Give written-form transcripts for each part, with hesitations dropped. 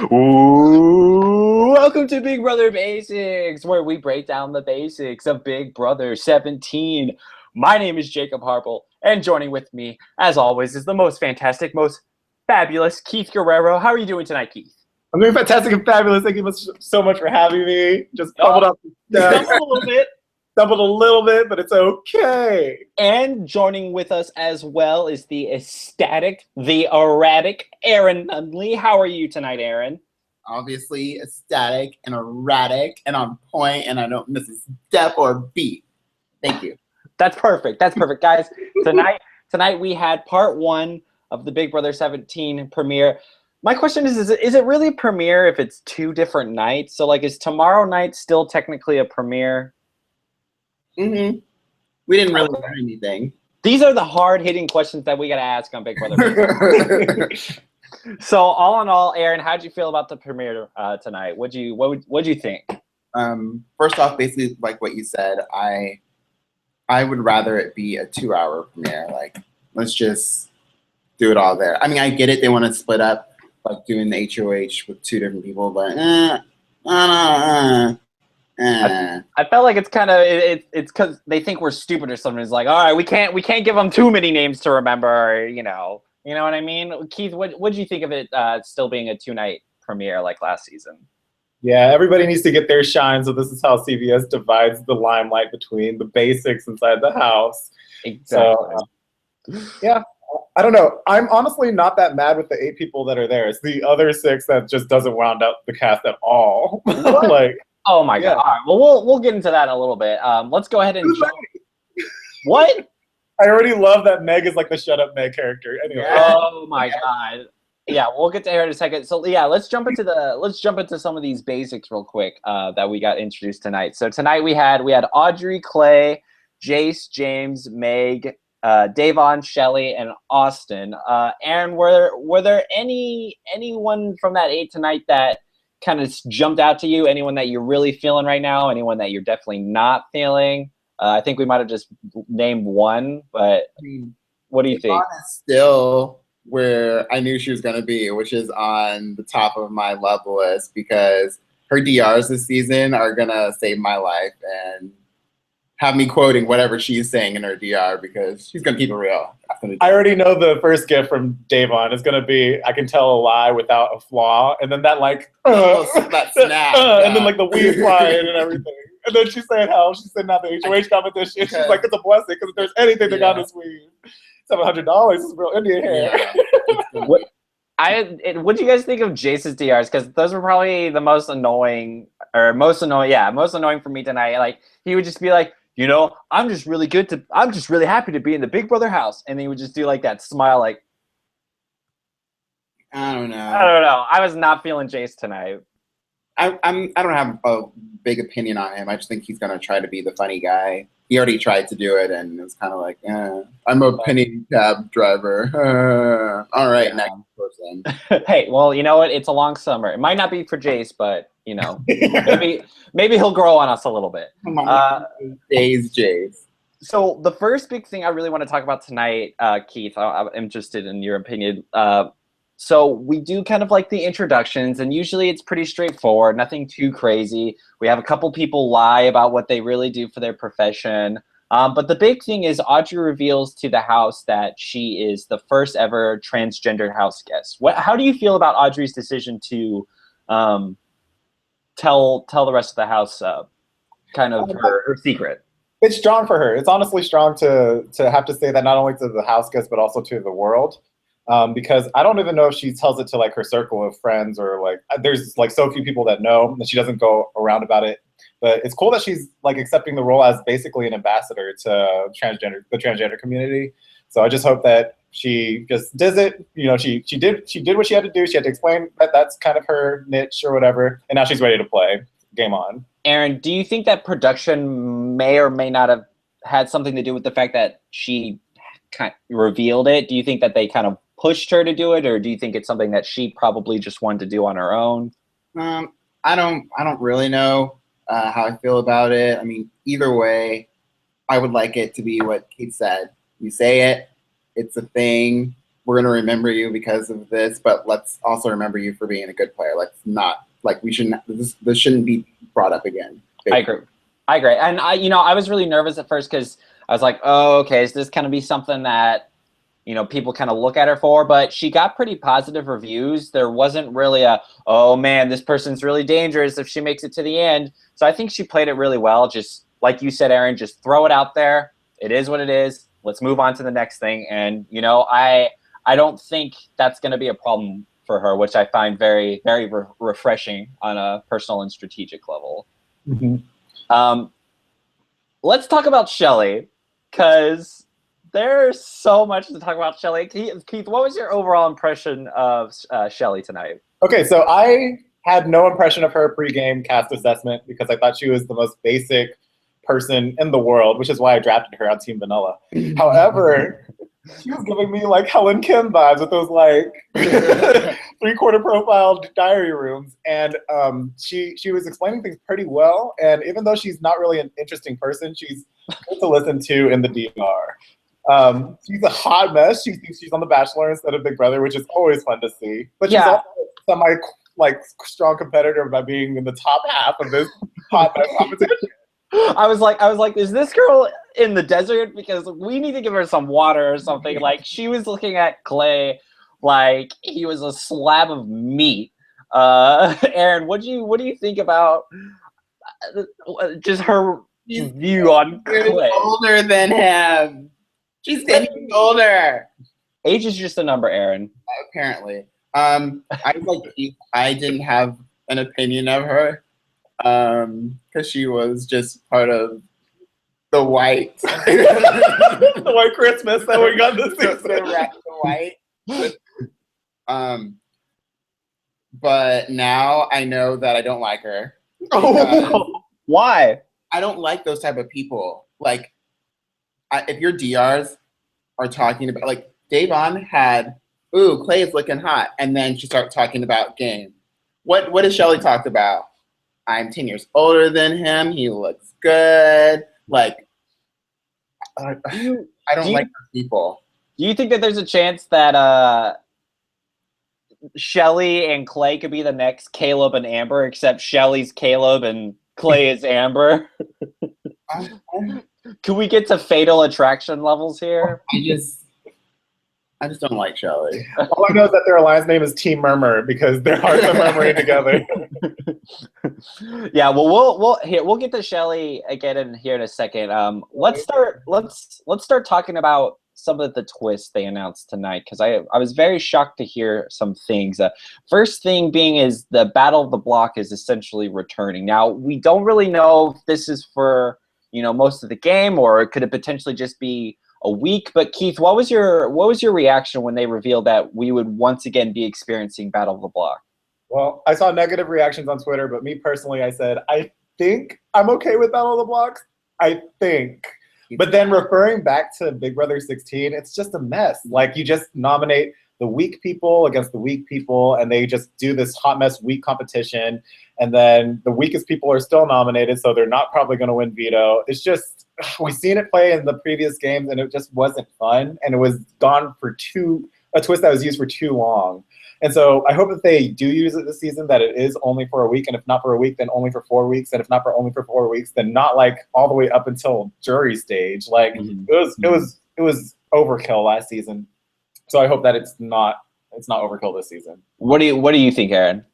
Ooh, welcome to Big Brother Basics, where we break down the basics of Big Brother 17. My name is Jacob Harple, and joining with me, as always, is the most fantastic, most fabulous Keith Guerrero. How are you doing tonight, Keith? I'm doing fantastic and fabulous. Thank you so much for having me. Just bubbled up. Stumbled a little bit. Stumbled a little bit, but it's okay. And joining with us as well is the ecstatic, the erratic Aaron Nunley. How are you tonight, Aaron? Obviously ecstatic and erratic and on point, and I don't miss a step or beat. Thank you. That's perfect. That's perfect, guys. Tonight we had part one of the Big Brother 17 premiere. My question is it really a premiere if it's two different nights? So, like, is tomorrow night still technically a premiere? Mm-hmm. We didn't really learn anything. These are the hard-hitting questions that we got to ask on Big Brother. So, all in all, Aaron, how'd you feel about the premiere tonight? What'd you think? First off, basically like what you said, I would rather it be a 2-hour premiere. Like, let's just do it all there. I mean, I get it. They want to split up, like doing the HOH with two different people, but I felt like it's kind of it's because they think we're stupid or something. It's like, all right, we can't give them too many names to remember. Or, you know what I mean? Keith, what did you think of it still being a 2-night premiere like last season? Yeah, everybody needs to get their shine. So this is how CBS divides the limelight between the basics inside the house. Exactly. So, yeah. I don't know. I'm honestly not that mad with the 8 people that are there. It's the other 6 that just doesn't round out the cast at all. Like, oh my God! All right, well, we'll get into that in a little bit. Let's go ahead and jump. What? I already love that Meg is like the shut up Meg character. Anyway. Oh my God! Yeah, we'll get to her in a second. So yeah, let's jump into some of these basics real quick that we got introduced tonight. So tonight we had Audrey, Clay, Jace, James, Meg, Davon, Shelley, and Austin. Aaron, were there anyone from that 8 tonight that kind of jumped out to you? Anyone that you're really feeling right now? Anyone that you're definitely not feeling? I think we might have just named one, but what do you think? Still where I knew she was going to be, which is on the top of my love list, because her DRs this season are going to save my life and have me quoting whatever she's saying in her DR, because she's going to keep it real. I already know the first gift from Davon is going to be, I can tell a lie without a flaw. And then that like, that snap. And then like the weed flying and everything. And then she's saying how she's sitting out the HOH competition. She's like, it's a blessing, because if there's anything that got this weed, $700 is real Indian hair. Yeah. What do you guys think of Jace's DRs? Because those were probably the most annoying for me tonight. Like, he would just be like, I'm just really happy to be in the Big Brother house. And he would just do like that smile, like, I don't know. I was not feeling Jace tonight. I don't have a big opinion on him. I just think he's going to try to be the funny guy. He already tried to do it, and it was kind of like, I'm a penny cab driver. All right, next person. Hey, well, you know what? It's a long summer. It might not be for Jace, but, maybe he'll grow on us a little bit. Days, Jace. So the first big thing I really want to talk about tonight, Keith, I'm interested in your opinion. So we do kind of like the introductions, and usually it's pretty straightforward, nothing too crazy. We have a couple people lie about what they really do for their profession. But the big thing is Audrey reveals to the house that she is the first ever transgender house guest. How do you feel about Audrey's decision to tell the rest of the house kind of her secret? It's strong for her. It's honestly strong to have to say that not only to the house guests, but also to the world. Because I don't even know if she tells it to like her circle of friends, or like there's like so few people that know that she doesn't go around about it. But it's cool that she's like accepting the role as basically an ambassador to the transgender community. So I just hope that she just does it. She did what she had to do. She had to explain that that's kind of her niche or whatever, and now she's ready to play. Game on. Aaron, do you think that production may or may not have had something to do with the fact that she kind of revealed it? Do you think that they kind of pushed her to do it, or do you think it's something that she probably just wanted to do on her own? I don't really know how I feel about it. I mean, either way, I would like it to be what Keith said. You say it, it's a thing. we're gonna remember you because of this, but let's also remember you for being a good player. Let's not like we shouldn't. This shouldn't be brought up again. Basically. I agree, and I was really nervous at first because I was like, oh, okay, is this gonna be something that people kind of look at her for? But she got pretty positive reviews. There wasn't really a, oh man, this person's really dangerous if she makes it to the end. So I think she played it really well. Just like you said, Aaron, just throw it out there. It is what it is. Let's move on to the next thing. And I don't think that's going to be a problem for her, which I find very, very refreshing on a personal and strategic level. Mm-hmm. Let's talk about Shelly, because there's so much to talk about Shelly. Keith, what was your overall impression of Shelly tonight? Okay, so I had no impression of her pre-game cast assessment because I thought she was the most basic person in the world, which is why I drafted her on Team Vanilla. However, she was giving me like Helen Kim vibes with those like 3/4 profile diary rooms, and she was explaining things pretty well. And even though she's not really an interesting person, she's good to listen to in the DR. She's a hot mess. She thinks she's on The Bachelor instead of Big Brother, which is always fun to see. But she's also semi like strong competitor by being in the top half of this hot mess competition. I was like, is this girl in the desert? Because we need to give her some water or something. Like, she was looking at Clay like he was a slab of meat. Aaron, what do you think about just her view on Clay? Older than him. She's 10 years older. Age is just a number, Aaron. Apparently. I didn't have an opinion of her. Because she was just part of the white, the white Christmas that we got this season. The white. But now I know that I don't like her. Oh, why? I don't like those type of people. Like, if your DRs are talking about, like, Davon had, ooh, Clay is looking hot, and then she started talking about game. What has Shelly talked about? I'm 10 years older than him. He looks good. Like, I don't like those people. Do you think that there's a chance that Shelly and Clay could be the next Caleb and Amber, except Shelly's Caleb and Clay is Amber? Can we get to fatal attraction levels here? I just don't like Shelly. All I know is that their alliance name is Team Murmur because their hearts are murmuring together. Yeah, well, we'll get to Shelly again here in a second. Let's start talking about some of the twists they announced tonight, because I was very shocked to hear some things. First thing being is the Battle of the Block is essentially returning. Now, we don't really know if this is for most of the game, or could it potentially just be a week. But Keith, what was your reaction when they revealed that we would once again be experiencing Battle of the Block? Well, I saw negative reactions on Twitter, but me personally, I said, I think I'm okay with Battle of the Blocks. I think. But then referring back to Big Brother 16, it's just a mess. Like, you just nominate the weak people against the weak people, and they just do this hot mess weak competition. And then the weakest people are still nominated, so they're not probably going to win veto. It's just, we've seen it play in the previous games, and it just wasn't fun. And it was gone for a twist that was used for too long. And so I hope that they do use it this season, that it is only for a week. And if not for a week, then only for 4 weeks. And if not for only for 4 weeks, then not like all the way up until jury stage. Like, it was overkill last season. So I hope that it's not overkill this season. What do you think, Aaron?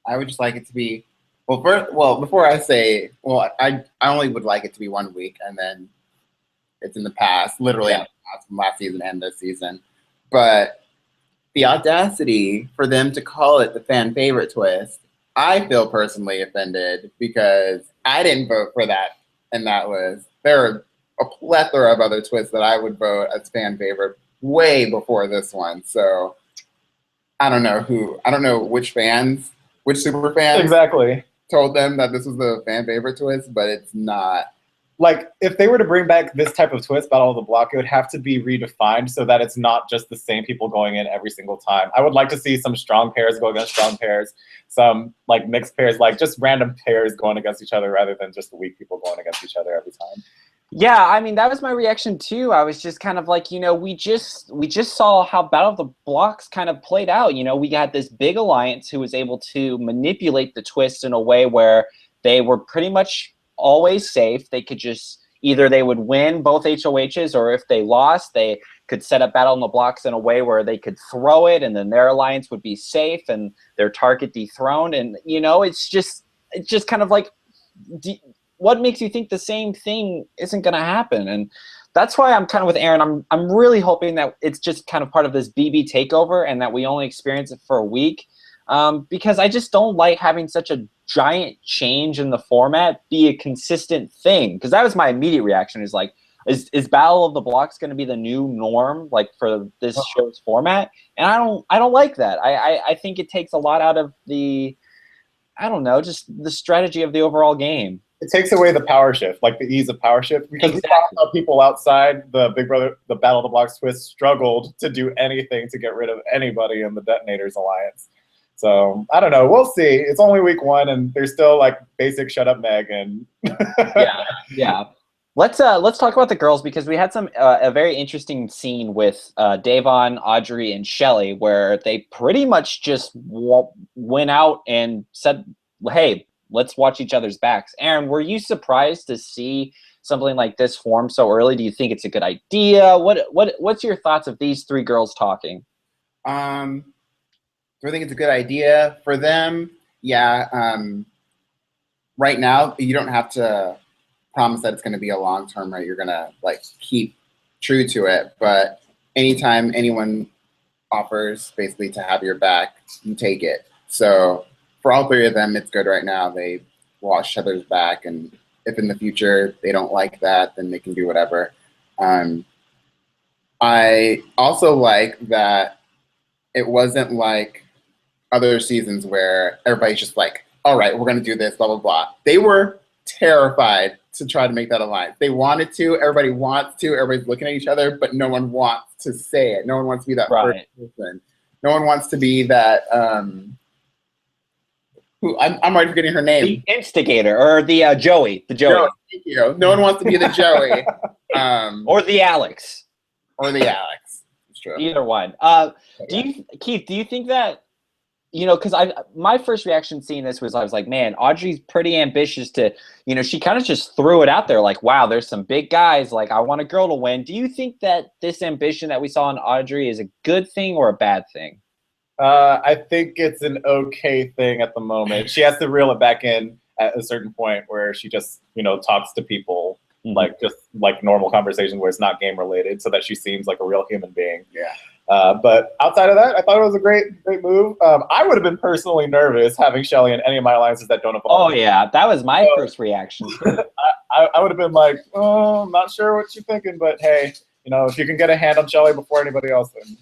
I would just like it to be before I say, I only would like it to be 1 week, and then it's in the past, literally from last season and this season. But the audacity for them to call it the fan favorite twist, I feel personally offended because I didn't vote for that in that list. There are a plethora of other twists that I would vote as fan favorite way before this one. So I don't know which super fans exactly told them that this was the fan favorite twist, but it's not. Like, if they were to bring back this type of twist, Battle of the Block, it would have to be redefined so that it's not just the same people going in every single time. I would like to see some strong pairs go against strong pairs, some like mixed pairs, like just random pairs going against each other rather than just the weak people going against each other every time. Yeah, I mean that was my reaction too. I was just kind of like, we just saw how Battle of the Blocks kind of played out. We got this big alliance who was able to manipulate the twist in a way where they were pretty much always safe. They could just either they would win both HOHs, or if they lost, they could set up Battle in the Blocks in a way where they could throw it and then their alliance would be safe and their target dethroned. And it's just kind of like, what makes you think the same thing isn't going to happen? And that's why I'm kind of with Aaron. I'm really hoping that it's just kind of part of this BB takeover and that we only experience it for a week, because I just don't like having such a giant change in the format be a consistent thing. Because that was my immediate reaction, is like, is Battle of the Blocks going to be the new norm, like, for this show's format? And I don't like that. I think it takes a lot out of the, I don't know, just the strategy of the overall game. It takes away the power shift, like the ease of power shift, because Exactly. we saw how people outside the Big Brother, the Battle of the Blocks twist, struggled to do anything to get rid of anybody in the Detonators Alliance. So I don't know. We'll see. It's only week 1, and there's still like basic shut up Meg and Yeah. Let's talk about the girls, because we had a very interesting scene with Davon, Audrey, and Shelly, where they pretty much just went out and said, "Hey, let's watch each other's backs." Aaron, were you surprised to see something like this form so early? Do you think it's a good idea? What's your thoughts of these 3 girls talking? Do I think it's a good idea for them? Yeah. Right now, you don't have to promise that it's going to be a long term, right? You're going to like keep true to it. But anytime anyone offers basically to have your back, you take it. So for all 3 of them, it's good right now. They watch each other's back, and if in the future they don't like that, then they can do whatever. I also like that it wasn't like other seasons where everybody's just like, all right, we're going to do this, blah, blah, blah. They were terrified to try to make that alliance. They wanted to. Everybody wants to. Everybody's looking at each other, but no one wants to say it. No one wants to be that first person. No one wants to be that, who I'm already forgetting her name. The instigator, or the Joey. The Joey. No, thank you. No one wants to be the Joey. Or the Alex. Or the Alex. It's true. Either one. Keith, do you think that, because my first reaction seeing this was, I was like, man, Audrey's pretty ambitious to, she kind of just threw it out there like, wow, there's some big guys, like, I want a girl to win. Do you think that this ambition that we saw in Audrey is a good thing or a bad thing? I think it's an okay thing at the moment. She has to reel it back in at a certain point where she just, talks to people like just like normal conversation where it's not game related, so that she seems like a real human being. Yeah. But outside of that, I thought it was a great move. I would have been personally nervous having Shelly in any of my alliances that don't involve. Oh yeah, that was my first reaction. I would have been like, oh, I'm not sure what you're thinking, but hey, if you can get a hand on Shelly before anybody else, then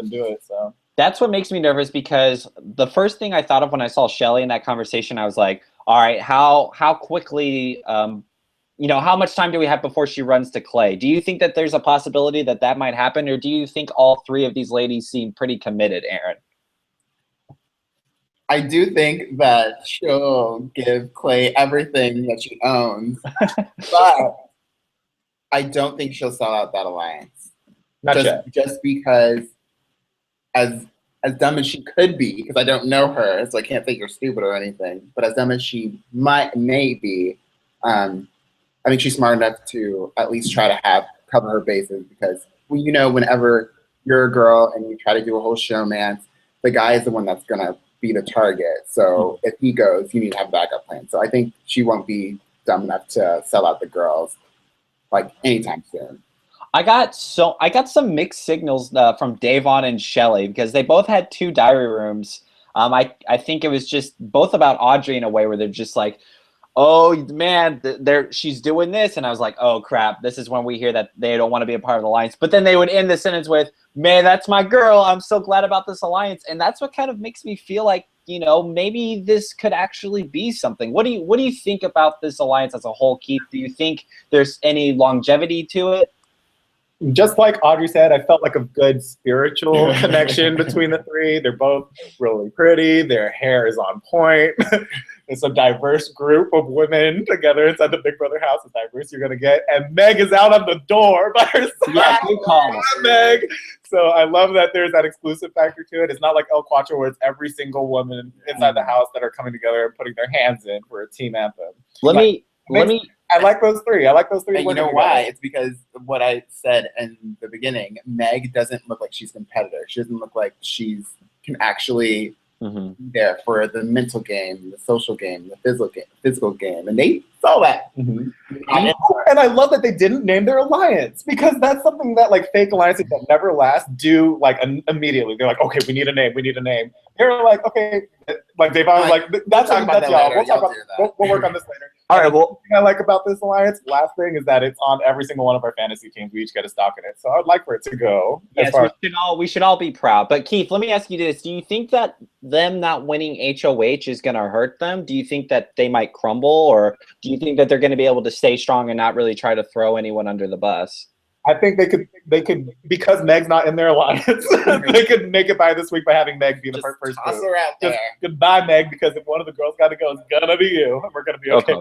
do it. So that's what makes me nervous, because the first thing I thought of when I saw Shelly in that conversation, I was like, all right, how quickly, how much time do we have before she runs to Clay? Do you think that there's a possibility that that might happen, or do you think all 3 of these ladies seem pretty committed, Aaron? I do think that she'll give Clay everything that she owns, but I don't think she'll sell out that alliance. Just because, as dumb as she could be, because I don't know her, so I can't think you're stupid or anything, but as dumb as she may be, I think she's smart enough to at least try to cover her bases, because whenever you're a girl and you try to do a whole showman, the guy is the one that's gonna be the target. So if he goes, you need to have a backup plan. So I think she won't be dumb enough to sell out the girls like anytime soon. I got some mixed signals from Davon and Shelly, because they both had 2 diary rooms. I think it was just both about Audrey in a way where they're just like, oh man, she's doing this, and I was like, oh crap, this is when we hear that they don't want to be a part of the alliance. But then they would end the sentence with, man, that's my girl, I'm so glad about this alliance. And that's what kind of makes me feel like, maybe this could actually be something. What do you think about this alliance as a whole, Keith? Do you think there's any longevity to it? Just like Audrey said, I felt like a good spiritual connection between the three. They're both really pretty. Their hair is on point. It's a diverse group of women together inside the Big Brother house. As diverse you're gonna get. And Meg is out on the door by herself. Yeah, good call. Meg. So I love that there's that exclusive factor to it. It's not like El Quattro where it's every single woman inside the house that are coming together and putting their hands in for a team anthem. Let me. I like those three. I like those three. And you know why? It's because of what I said in the beginning. Meg doesn't look like she's competitive. She doesn't look like she's can actually be there for the mental game, the social game, the physical game. And they saw that. Mm-hmm. And I love that they didn't name their alliance, because that's something that like fake alliances that never last do like immediately. They're like, okay, we need a name. They're like, okay, like Davon was like, that's y'all. We'll talk about. We'll work on this later. All right. Well, the thing I like about this alliance, last thing, is that it's on every single one of our fantasy teams. We each get a stock in it, so I'd like for it to go. Yes, we should all be proud. But Keith, let me ask you this: do you think that them not winning HOH is going to hurt them? Do you think that they might crumble, or do you think that they're going to be able to stay strong and not really try to throw anyone under the bus? I think they could because Meg's not in their alliance. They could make it by this week by having Meg be the first toss her out there. Goodbye, Meg, because if one of the girls got to go, it's gonna be you. We're gonna be okay.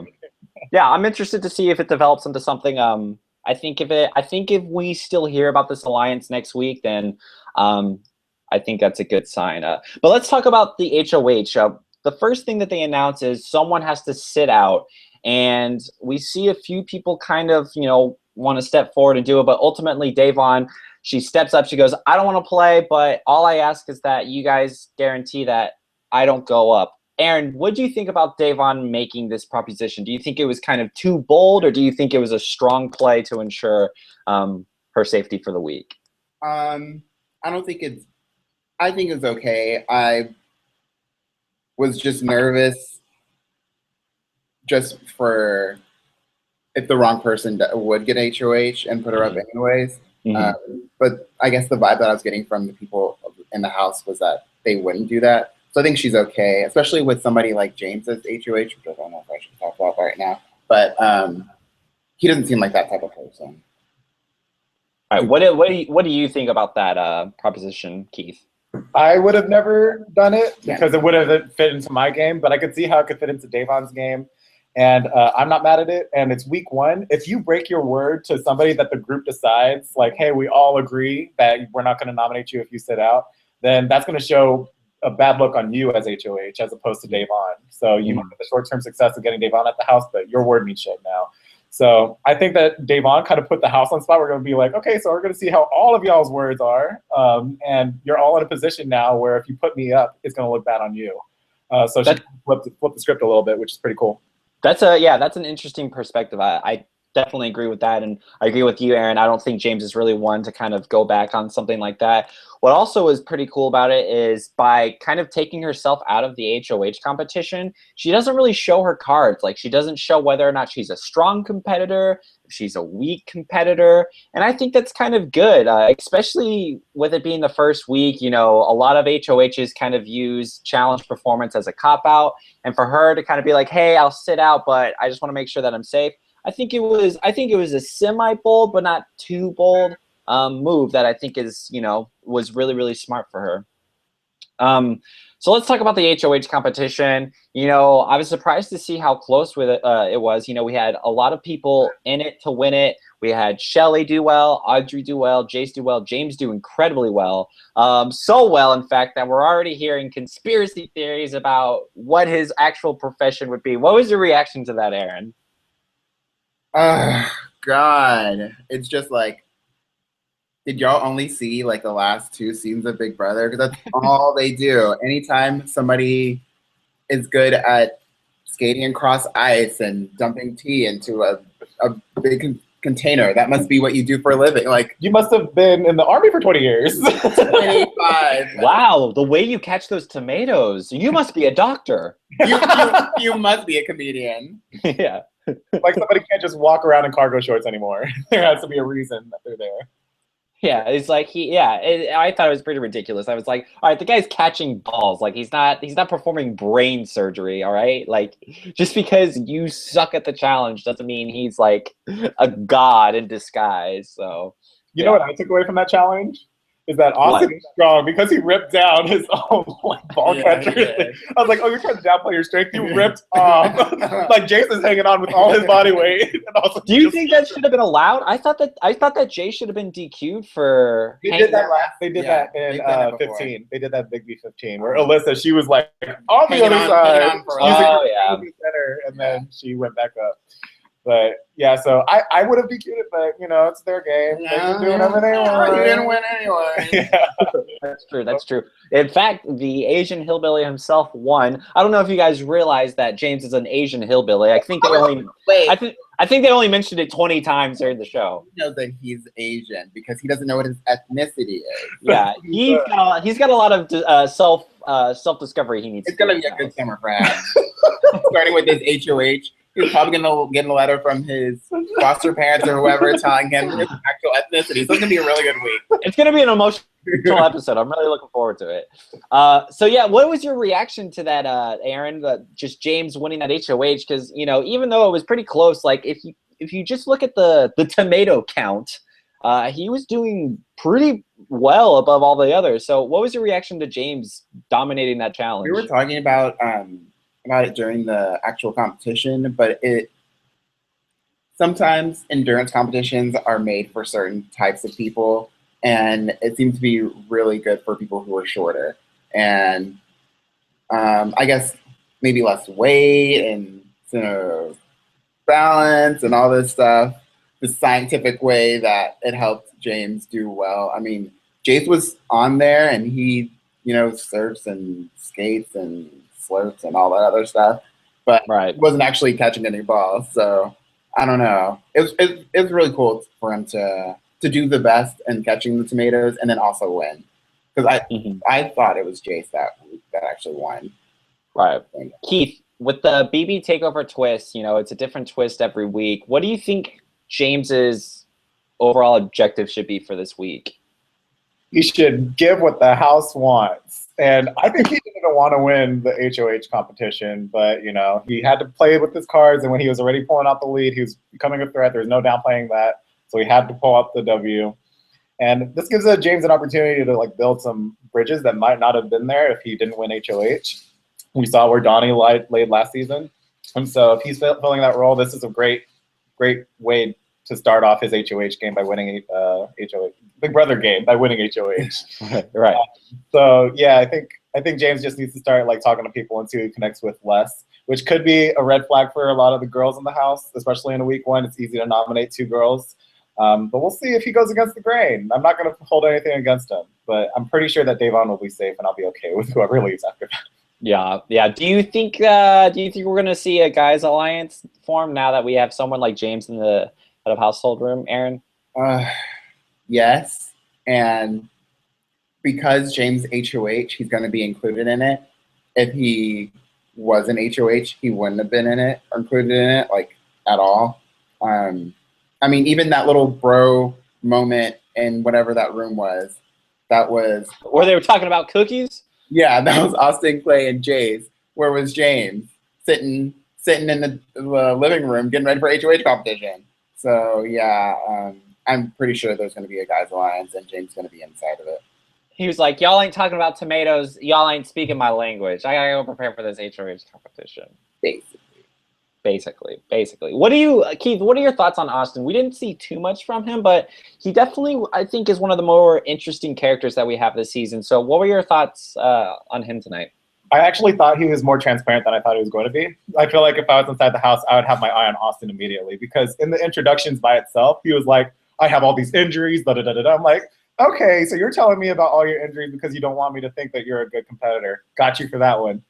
Yeah, I'm interested to see if it develops into something. I think if we still hear about this alliance next week, then I think that's a good sign. But let's talk about the HOH. The first thing that they announce is someone has to sit out, and we see a few people kind of, want to step forward and do it, but ultimately Davon, she steps up, she goes, I don't want to play, but all I ask is that you guys guarantee that I don't go up. Aaron, what do you think about Davon making this proposition? Do you think it was kind of too bold, or do you think it was a strong play to ensure her safety for the week? I think it's okay. I was just nervous just for if the wrong person would get HOH and put her up anyways. But I guess the vibe that I was getting from the people in the house was that they wouldn't do that. So I think she's okay, especially with somebody like James's HOH, which I don't know if I should talk about right now. But he doesn't seem like that type of person. All right, what do you think about that proposition, Keith? I would have never done it because it would have fit into my game, but I could see how it could fit into Davon's game. And I'm not mad at it. And it's week 1. If you break your word to somebody that the group decides, like, hey, we all agree that we're not going to nominate you if you sit out, then that's going to show a bad look on you as HOH as opposed to Davon. So you might have the short-term success of getting Davon at the house, but your word means shit now. So I think that Davon kind of put the house on spot. We're going to be like, okay, so we're going to see how all of y'all's words are. And you're all in a position now where if you put me up, it's going to look bad on you. So she flipped the script a little bit, which is pretty cool. That's an interesting perspective. I definitely agree with that, and I agree with you, Aaron. I don't think James is really one to kind of go back on something like that. What also is pretty cool about it is by kind of taking herself out of the HOH competition, she doesn't really show her cards. Like, she doesn't show whether or not she's a strong competitor, if she's a weak competitor, and I think that's kind of good, especially with it being the first week. A lot of HOHs kind of use challenge performance as a cop-out, and for her to kind of be like, hey, I'll sit out, but I just want to make sure that I'm safe. I think it was a semi-bold, but not too bold move that I think is, was really, really smart for her. So let's talk about the HOH competition. I was surprised to see how close with it was. We had a lot of people in it to win it. We had Shelly do well, Audrey do well, Jace do well, James do incredibly well. So well, in fact, that we're already hearing conspiracy theories about what his actual profession would be. What was your reaction to that, Aaron? God, it's just like, did y'all only see like the last 2 seasons of Big Brother? Because that's all they do. Anytime somebody is good at skating across ice and dumping tea into a big container, that must be what you do for a living. Like, you must have been in the Army for 20 years. 25. Wow, the way you catch those tomatoes. You must be a doctor. You must be a comedian. Yeah. Like, somebody can't just walk around in cargo shorts anymore. There has to be a reason that they're there. Yeah, it's like I thought it was pretty ridiculous. I was like, all right, the guy's catching balls. Like, he's not performing brain surgery, all right? Like, just because you suck at the challenge doesn't mean he's like a god in disguise. So You know what I took away from that challenge? Is that Austin is strong because he ripped down his own like ball catcher. I was like, oh, you're trying to downplay your strength. You ripped off. Like Jason's hanging on with all his body weight. And also do you think that should have been allowed? I thought that Jay should have been DQ'd for. They did that in 15. They did that Big B 15 where Alyssa, she was like on the other side, center, and then she went back up. But yeah, so I would have DQ'd it, but you know, it's their game. They can do whatever they want. You didn't win anyway. Yeah. That's true. In fact, the Asian hillbilly himself won. I don't know if you guys realize that James is an Asian hillbilly. I think they only I think they only mentioned it 20 times during the show. He knows that he's Asian because he doesn't know what his ethnicity is. Yeah, he's got a lot of self discovery he needs. It's gonna be a good summer for him. Starting with his HOH. He's probably going to get a letter from his foster parents or whoever telling him his actual ethnicity. So it's going to be a really good week. It's going to be an emotional episode. I'm really looking forward to it. So, yeah, what was your reaction to that, Aaron, just James winning that HOH? Because, you know, even though it was pretty close, like if you just look at the tomato count, he was doing pretty well above all the others. So what was your reaction to James dominating that challenge? We were talking about it during the actual competition, but sometimes endurance competitions are made for certain types of people, and it seems to be really good for people who are shorter and I guess maybe less weight and balance and all this stuff. The scientific way that it helped James do well. I mean, Jace was on there and he, surfs and skates and slopes and all that other stuff, but wasn't actually catching any balls. So I don't know. It was really cool for him to do the best in catching the tomatoes and then also win, because I thought it was Jace that actually won. Right. Keith, with the BB Takeover twist, it's a different twist every week. What do you think James's overall objective should be for this week? He should give what the house wants. And I think he didn't want to win the HOH competition, but, he had to play with his cards. And when he was already pulling out the lead, he was becoming a threat. There's no downplaying that. So he had to pull up the W. And this gives James an opportunity to build some bridges that might not have been there if he didn't win HOH. We saw where Donnie laid last season. And so if he's filling that role, this is a great way to start off his HOH game by winning HOH. Big Brother game by winning HOH. Right. So yeah, I think James just needs to start talking to people and see who he connects with less, which could be a red flag for a lot of the girls in the house, especially in a week one. It's easy to nominate 2 girls. But we'll see if he goes against the grain. I'm not going to hold anything against him, but I'm pretty sure that Davon will be safe, and I'll be okay with whoever leaves after that. Yeah. Do you think we're going to see a guys alliance form now that we have someone like James in the head of household room, Aaron? Yes, and because James HOH, he's going to be included in it. If he was an HOH, he wouldn't have been in it or included in it at all. I mean, even that little bro moment in whatever that room was, that was where they were talking about cookies. Yeah, that was Austin, Clay, and Jace. Where was James? Sitting in the living room getting ready for HOH competition. So yeah, I'm pretty sure there's going to be a guys alliance, and James is going to be inside of it. He was like, "Y'all ain't talking about tomatoes. Y'all ain't speaking my language. I gotta go prepare for this HOH competition." Basically. Keith, what are your thoughts on Austin? We didn't see too much from him, but he definitely, I think, is one of the more interesting characters that we have this season. So what were your thoughts on him tonight? I actually thought he was more transparent than I thought he was going to be. I feel like if I was inside the house, I would have my eye on Austin immediately, because in the introductions by itself, he was like, I have all these injuries, da-da-da-da-da. I'm like, okay, so you're telling me about all your injuries because you don't want me to think that you're a good competitor. Got you for that one.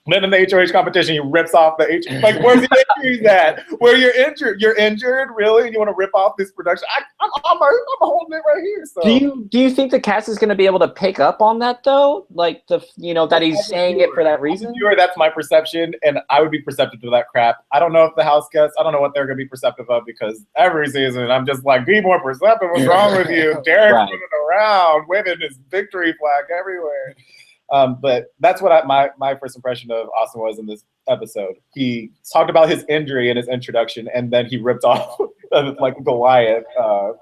Then in the HOH competition, he rips off the where's the injuries at? Where you're injured? You're injured, really? And you want to rip off this production? I'm holding it right here. So do you think the cast is going to be able to pick up on that though? That he's saying it for that reason? Sure, that's my perception, and I would be perceptive to that crap. I don't know if the house guests, I don't know what they're going to be perceptive of, because every season I'm just like, be more perceptive. What's wrong with you? Derek's running around waving his victory flag everywhere. But that's what my first impression of Austin was in this episode. He talked about his injury in his introduction, and then he ripped off like Goliath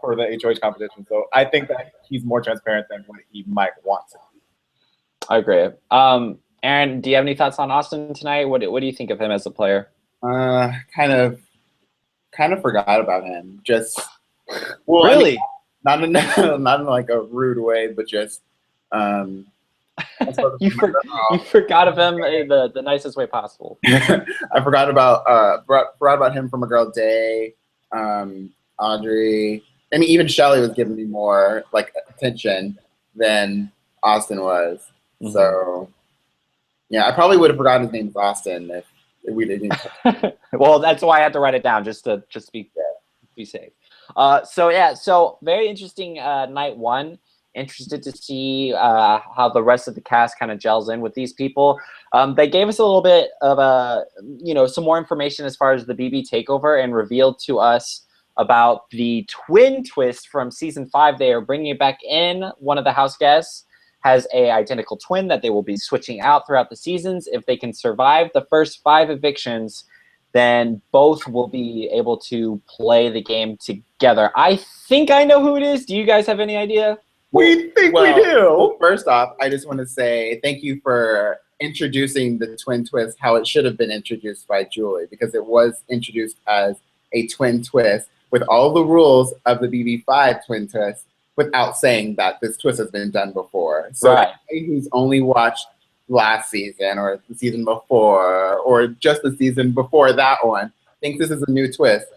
for the HOH competition. So I think that he's more transparent than what he might want to be. I agree. Aaron, do you have any thoughts on Austin tonight? What do you think of him as a player? Kind of forgot about him. Just well, really, I mean, not in like a rude way, but just you forgot of him in the nicest way possible. I forgot about him from a girl Day, Audrey. I mean, even Shelly was giving me more like attention than Austin was. Mm-hmm. So yeah, I probably would have forgotten his name was Austin if we didn't. Well, that's why I had to write it down just to be safe. So very interesting night one. Interested to see how the rest of the cast kind of gels in with these people. They gave us a little bit of some more information as far as the BB takeover and revealed to us about the twin twist from season 5. They are bringing it back in. One of the house guests has a identical twin that they will be switching out throughout the seasons. If they can survive the first 5 evictions, then both will be able to play the game together. I think I know who it is. Do you guys have any idea? We think we do. Well, first off, I just want to say thank you for introducing the twin twist how it should have been introduced by Julie, because it was introduced as a twin twist with all the rules of the BB5 twin twist without saying that this twist has been done before. So anybody who's only watched last season or the season before or just the season before that one thinks this is a new twist.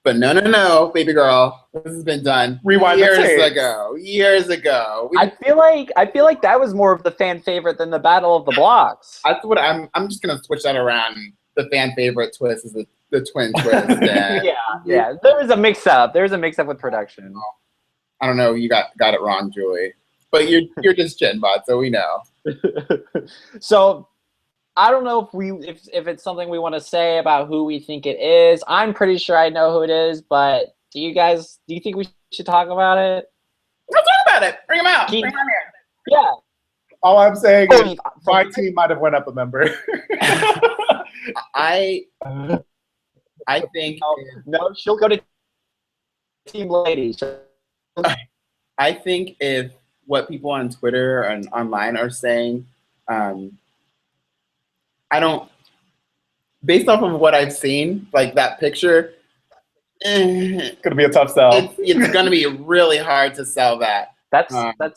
But no, baby girl, this has been done years ago. I feel like that was more of the fan favorite than the Battle of the Blocks. That's what I'm just gonna switch that around. The fan favorite twist is the twin twist. Yeah. There was a mix up. There was a mix up with production. I don't know. You got it wrong, Julie. But you're just Genbot, so we know. So I don't know if it's something we want to say about who we think it is. I'm pretty sure I know who it is, but do you think we should talk about it? Let's talk about it. Bring him out. Bring him out here. Yeah. All I'm saying is my team might have went up a member. I think no, she'll go to Team Lady. I think if what people on Twitter and online are saying, based off of what I've seen, like that picture, it's gonna be a tough sell. It's gonna be really hard to sell that. That's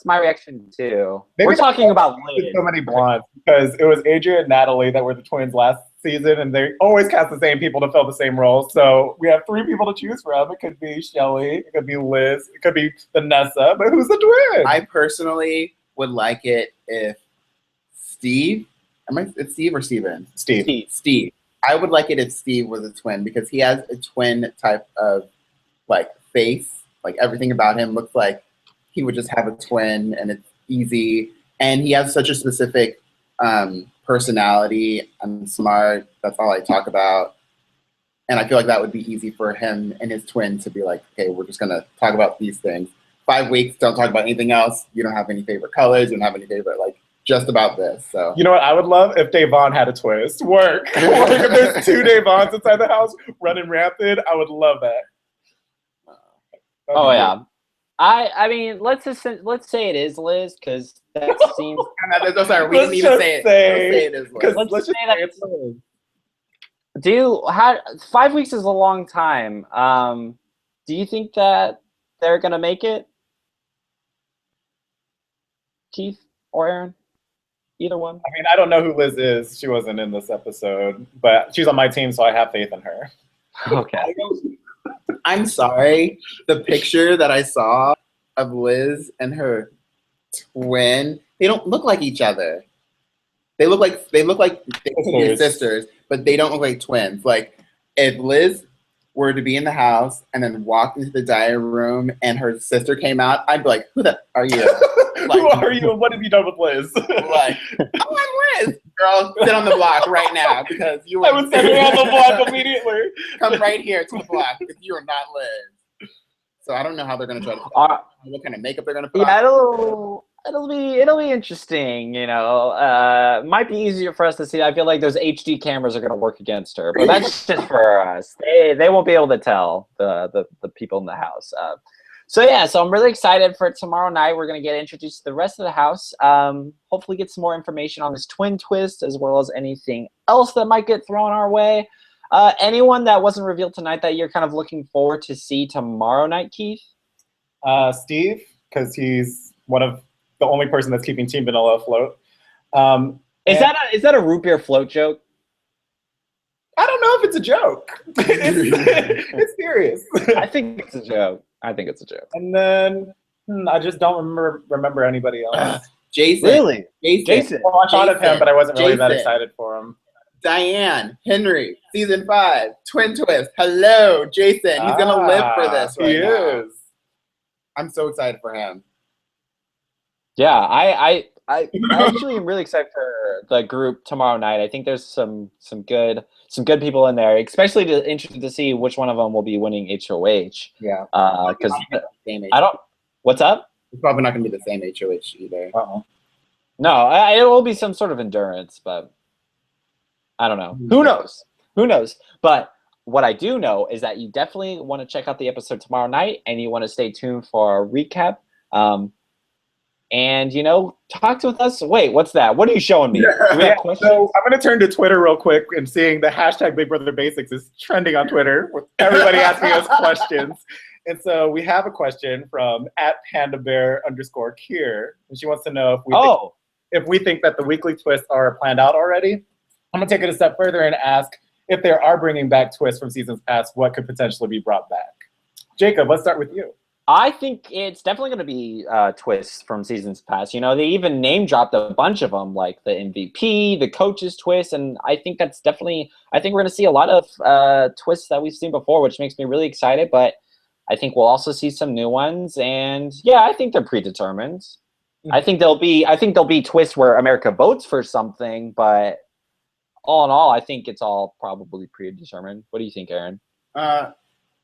my reaction too. We're talking about so many blondes because it was Adria and Natalie that were the twins last season, and they always cast the same people to fill the same roles. So we have 3 people to choose from. It could be Shelly, it could be Liz, it could be Vanessa, but who's the twin? I personally would like it if Steve. It's Steve or Steven? Steve. I would like it if Steve was a twin because he has a twin type of like face. Like everything about him looks like he would just have a twin, and it's easy. And he has such a specific personality. I'm smart. That's all I talk about. And I feel like that would be easy for him and his twin to be like, okay, we're just gonna talk about these things. 5 weeks, don't talk about anything else. You don't have any favorite colors. You don't have any favorite just about this. So you know what I would love if Davon had a twist. Work. If there's 2 Davons inside the house running rampant, I would love that. Yeah. I mean, let's say it is Liz, because that seems. I'm sorry, we didn't even say it. Let's say it is Liz. Let's just say that it's Liz. 5 weeks is a long time. Do you think that they're gonna make it, Keith or Aaron? Either one. I mean, I don't know who Liz is. She wasn't in this episode, but she's on my team, so I have faith in her. Okay. I'm sorry. The picture that I saw of Liz and her twin, they don't look like each other. They look like sisters, but they don't look like twins. Like if Liz were to be in the house and then walked into the dining room and her sister came out, I'd be like, who the are you? Who are you and what have you done with Liz? Like, oh, I'm Liz. Girl, sit on the block right now because you were. I would send her on the block immediately. Come right here to the block because you are not Liz. So I don't know how they're going to try to what kind of makeup they're going to put on. it'll be interesting, you know. Might be easier for us to see. I feel like those HD cameras are going to work against her, but that's just for us. They won't be able to tell the people in the house. So yeah, so I'm really excited for tomorrow night. We're going to get introduced to the rest of the house. Hopefully get some more information on this twin twist, as well as anything else that might get thrown our way. Anyone that wasn't revealed tonight that you're kind of looking forward to see tomorrow night, Keith? Steve, because he's one of the only person that's keeping Team Vanilla afloat. Is that a root beer float joke? I don't know if it's a joke. It's serious. I think it's a joke. And then I just don't remember anybody else. Jason. Really? Jason. Well, I thought of him, but I wasn't really that Jason. excited for him. Diane, Henry, season 5, twin twist. Hello, Jason. He's gonna live for this right now. I'm so excited for him. Yeah, I actually am really excited for the group tomorrow night. I think there's some good people in there, especially interested to see which one of them will be winning HOH. Yeah. Because I don't. What's up? It's probably not gonna be the same HOH either. No, it will be some sort of endurance, but I don't know. Who knows? But what I do know is that you definitely want to check out the episode tomorrow night, and you want to stay tuned for a recap. And, you know, talk with us. Wait, what's that? What are you showing me? Do we have questions? So I'm going to turn to Twitter real quick and seeing the hashtag BigBrotherBasics is trending on Twitter with everybody asking us questions. And so we have a question from @PandaBear_Kier. And she wants to know if we think that the weekly twists are planned out already. I'm going to take it a step further and ask if they are bringing back twists from seasons past, what could potentially be brought back? Jacob, let's start with you. I think it's definitely going to be twists from seasons past. You know, they even name dropped a bunch of them, like the MVP, the coaches twist, and I think that's definitely. I think we're going to see a lot of twists that we've seen before, which makes me really excited. But I think we'll also see some new ones, and yeah, I think they're predetermined. Mm-hmm. I think there'll be twists where America votes for something, but all in all, I think it's all probably predetermined. What do you think, Aaron?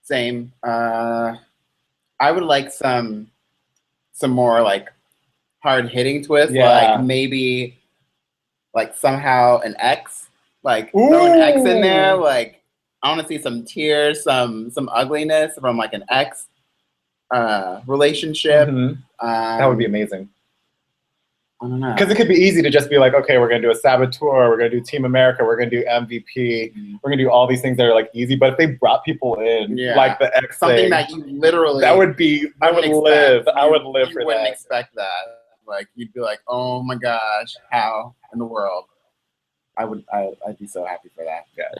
Same. I would like some more like hard hitting twists, like maybe like somehow an X, like throw an X in there. Like I want to see some tears, some ugliness from like an X relationship. Mm-hmm. That would be amazing. I don't know. Because it could be easy to just be like, okay, we're going to do a saboteur, we're going to do Team America, we're going to do MVP, we're going to do all these things that are like easy. But if they brought people in, like the X something thing, that you literally, that would be, I would live for that. You wouldn't expect that. Like you'd be like, oh my gosh, how in the world? I'd be so happy for that. Yeah.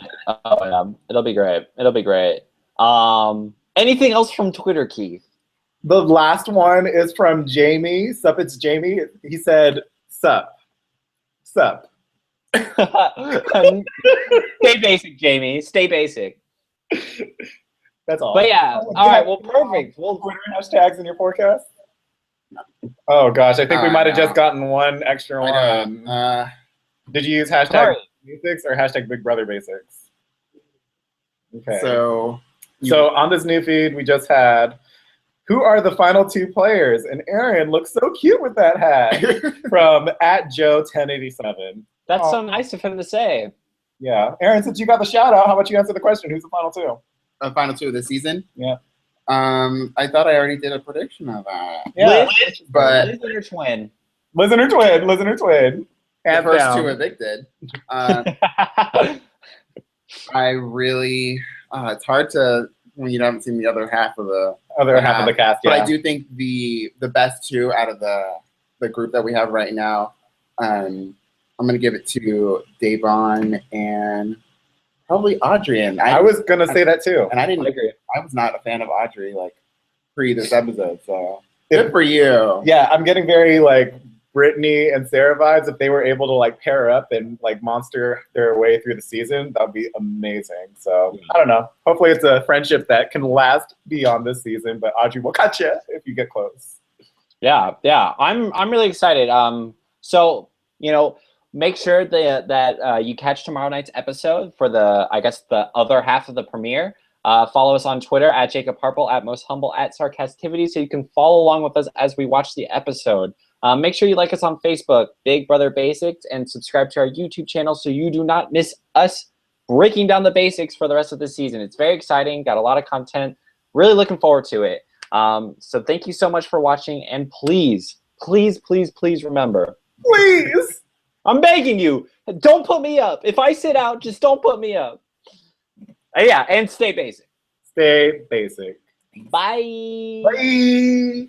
Oh yeah, it'll be great. Anything else from Twitter, Keith? The last one is from Jamie. Sup, it's Jamie. He said, sup. Sup. Stay basic, Jamie. Stay basic. That's all. But yeah, all right, well, perfect. Well, Twitter hashtags in your forecast? Oh, gosh, I think we might have just gotten one extra one. Did you use hashtag Basics or hashtag BigBrotherBasics? Okay. So on this new feed, we just had, who are the final 2 players? And Aaron looks so cute with that hat from @Joe1087. That's so nice of him to say. Yeah. Aaron, since you got the shout out, how about you answer the question? Who's the final 2? Final 2 of the season? Yeah. I thought I already did a prediction of that. Yeah. Liz and her twin. Liz and her twin. The first 2 evicted. I really, it's hard to, when you haven't seen the other half of the cast. But I do think the best 2 out of the group that we have right now, I'm gonna give it to Davon and probably Audrey. And I was gonna say that too. And I didn't agree. I was not a fan of Audrey like pre this episode, so good for you. Yeah, I'm getting very like Brittany and Sarah vibes. If they were able to like pair up and like monster their way through the season, that would be amazing. So I don't know. Hopefully it's a friendship that can last beyond this season, but Audrey will catch you if you get close. Yeah. I'm really excited. So, you know, make sure that you catch tomorrow night's episode for the other half of the premiere. Follow us on Twitter @JacobHarple, @MostHumble, @Sarcastivity, so you can follow along with us as we watch the episode. Make sure you like us on Facebook, Big Brother Basics, and subscribe to our YouTube channel so you do not miss us breaking down the basics for the rest of the season. It's very exciting. Got a lot of content. Really looking forward to it. So thank you so much for watching. And please, please, please, please remember. Please. I'm begging you. Don't put me up. If I sit out, just don't put me up. Yeah, and stay basic. Stay basic. Bye. Bye.